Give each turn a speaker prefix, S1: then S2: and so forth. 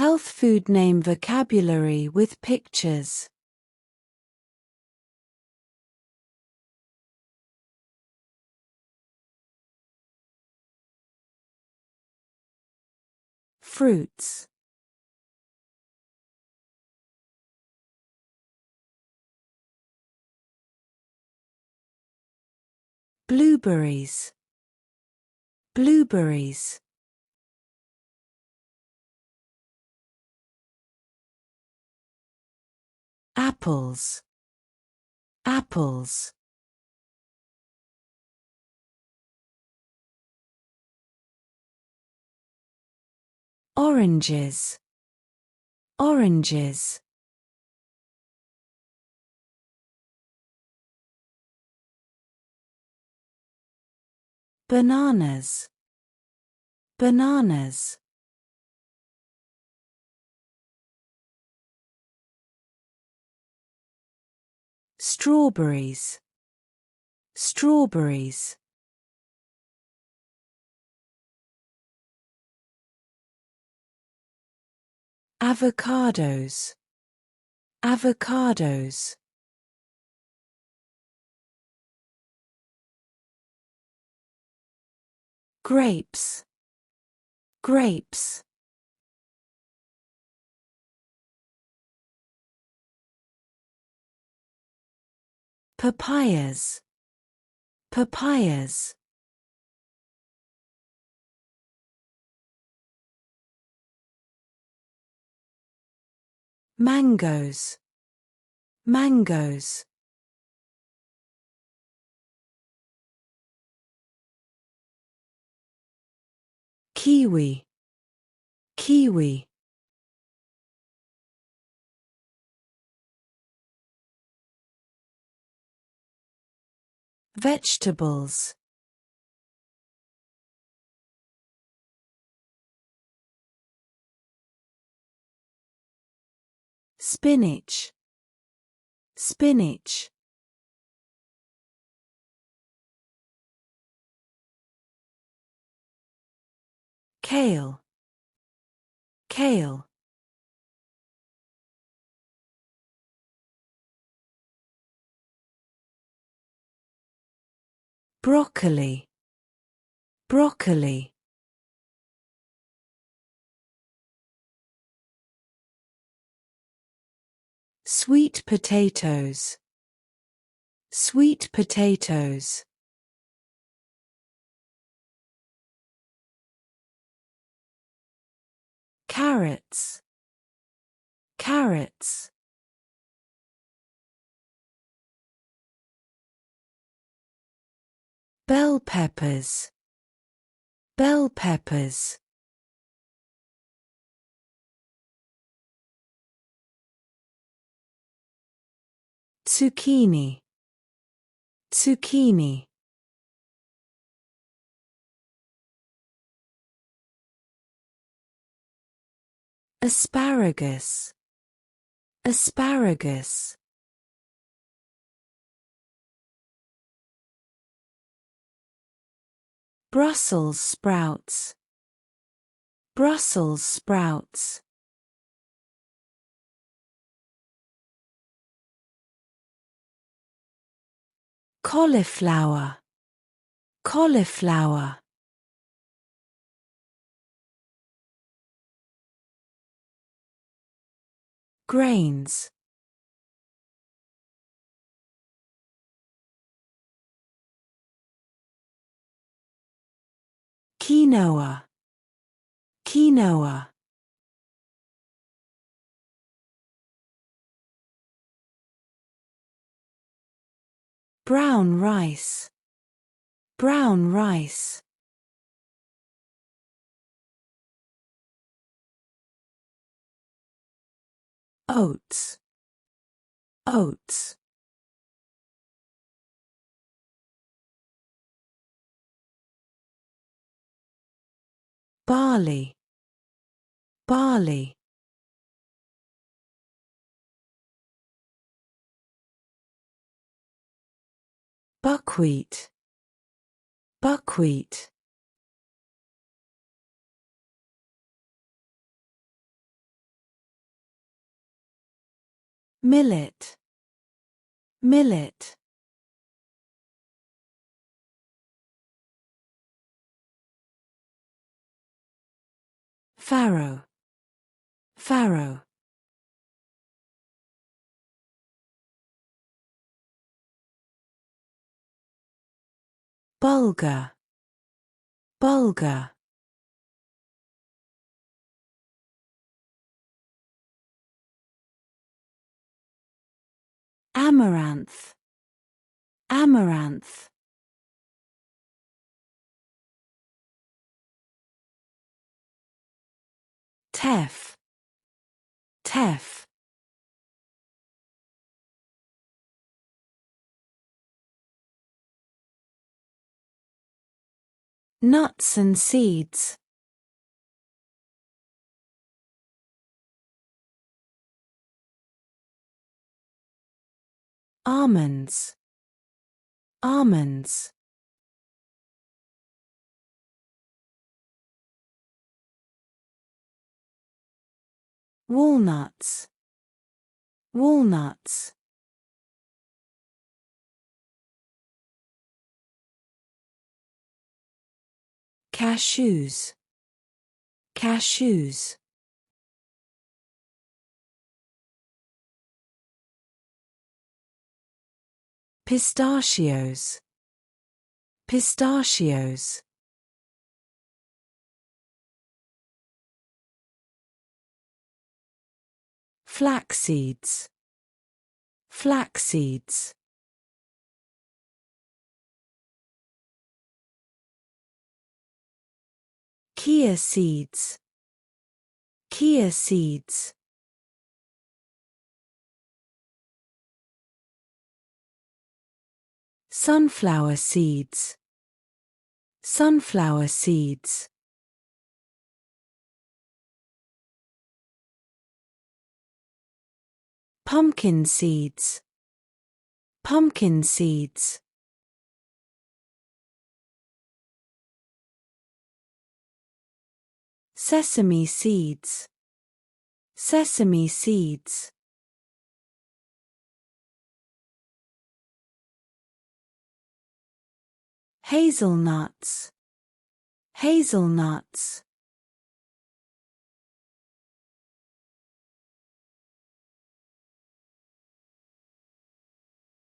S1: Health food name vocabulary with pictures. Fruits. Blueberries. Blueberries. Apples. Apples. Oranges. Oranges. Bananas. Bananas. Strawberries. Strawberries. Avocados. Avocados. Grapes. Grapes. Papayas. Papayas. Mangoes. Mangoes. Kiwi. Kiwi. Vegetables. Spinach. Spinach. Kale. Kale. Broccoli. Broccoli. Sweet potatoes. Sweet potatoes. Carrots. Carrots. Bell peppers. Bell peppers. Zucchini. Zucchini. Asparagus. Asparagus. Brussels sprouts. Brussels sprouts. Cauliflower. Cauliflower. Grains. Quinoa. Quinoa. Brown rice. Brown rice. Oats. Oats. Barley. Barley. Buckwheat. Buckwheat. Millet. Millet. Farrow. Farrow. Bulgur. Bulgur. Amaranth. Amaranth. Teff. Teff. Nuts and seeds. Almonds. Almonds. Walnuts. Walnuts. Cashews. Cashews. Pistachios. Pistachios. Flax seeds. Flax seeds. Chia seeds. Chia seeds. Sunflower seeds. Sunflower seeds. Pumpkin seeds. Pumpkin seeds. Sesame seeds. Sesame seeds. Hazelnuts. Hazelnuts.